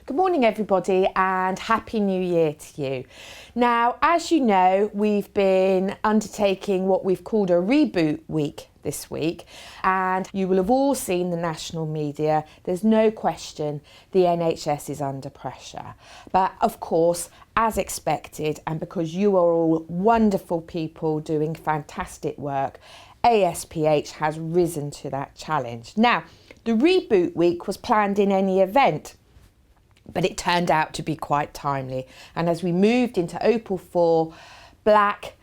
Good morning everybody and Happy New Year to you. Now, as you know, we've been undertaking what we've called a Reboot week this week, and you will have all seen the national media. There's no question the NHS is under pressure. But of course, as expected, and because you are all wonderful people doing fantastic work, ASPH has risen to that challenge. Now, the Reboot week was planned in any event, but it turned out to be quite timely. And as we moved into Opel 4 Black,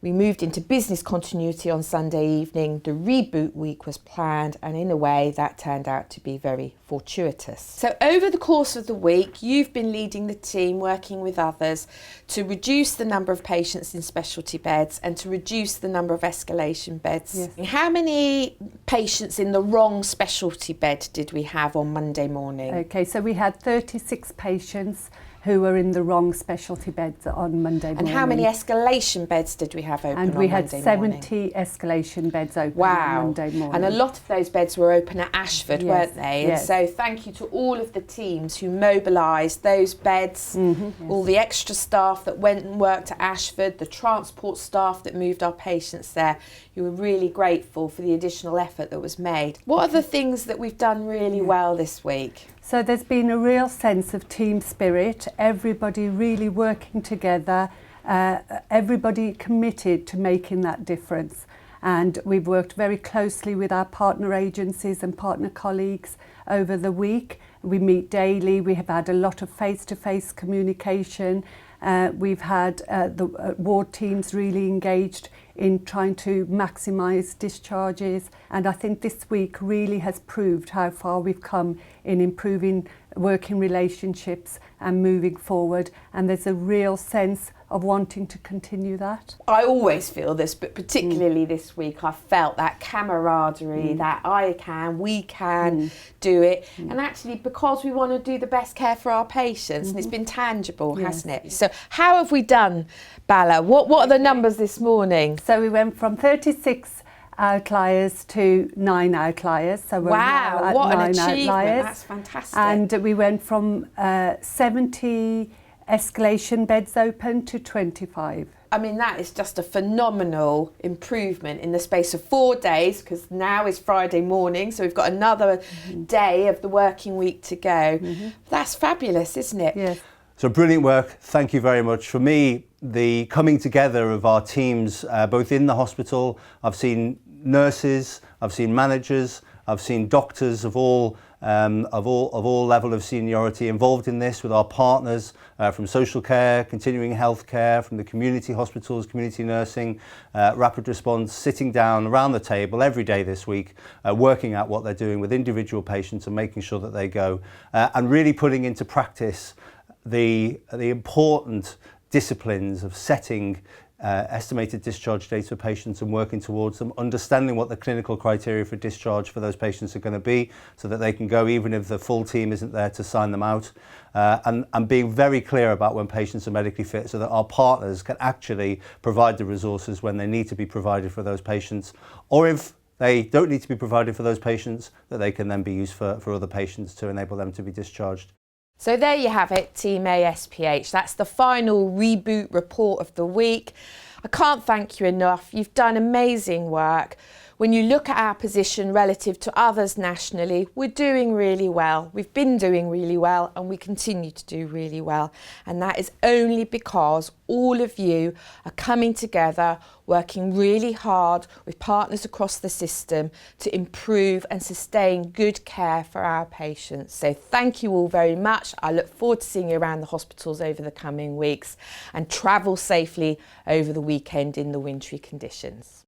we moved into business continuity on Sunday evening. The Reboot week was planned, and in a way that turned out to be very fortuitous. So over the course of the week, you've been leading the team, working with others to reduce the number of patients in specialty beds and to reduce the number of escalation beds. Yes. How many patients in the wrong specialty bed did we have on Monday morning? Okay, so we had 36 patients who were in the wrong specialty beds on Monday morning. And how many escalation beds did we have open on Monday morning? And we had 70 escalation beds open on Monday morning. And a lot of those beds were open at Ashford, yes, weren't they? Yes. And so thank you to all of the teams who mobilised those beds, yes. all the extra staff that went and worked at Ashford, the transport staff that moved our patients there. You were really grateful for the additional effort that was made. What are the things that we've done really well this week? So there's been a real sense of team spirit, everybody really working together, everybody committed to making that difference. And we've worked very closely with our partner agencies and partner colleagues over the week. We meet daily, we have had a lot of face-to-face communication. We've had the ward teams really engaged in trying to maximise discharges, and I think this week really has proved how far we've come in improving working relationships and moving forward, and there's a real sense of wanting to continue that. I always feel this, but particularly this week I felt that camaraderie, that we can do it, and actually because we want to do the best care for our patients, and it's been tangible, hasn't it? So how have we done, Bala? What are the numbers this morning? So we went from 36 outliers to 9 outliers. So we're now at what 9 an achievement. outliers. That's fantastic. And we went from 70 escalation beds open to 25. I mean, that is just a phenomenal improvement in the space of 4 days, because now is Friday morning, so we've got another day of the working week to go. That's fabulous, isn't it? Yes. So brilliant work, thank you very much. For me, the coming together of our teams, both in the hospital, I've seen nurses, I've seen managers, I've seen doctors of all level of seniority involved in this, with our partners from social care, continuing health care, from the community hospitals, community nursing, rapid response, sitting down around the table every day this week, working out what they're doing with individual patients and making sure that they go, and really putting into practice the important disciplines of setting estimated discharge dates for patients and working towards them, understanding what the clinical criteria for discharge for those patients are going to be so that they can go even if the full team isn't there to sign them out, and being very clear about when patients are medically fit so that our partners can actually provide the resources when they need to be provided for those patients, or if they don't need to be provided for those patients, that they can then be used for other patients to enable them to be discharged. So there you have it, Team ASPH. That's the final Reboot report of the week. I can't thank you enough. You've done amazing work. When you look at our position relative to others nationally, we're doing really well. We've been doing really well, and we continue to do really well. And that is only because all of you are coming together, working really hard with partners across the system to improve and sustain good care for our patients. So thank you all very much. I look forward to seeing you around the hospitals over the coming weeks, and travel safely over the weekend in the wintry conditions.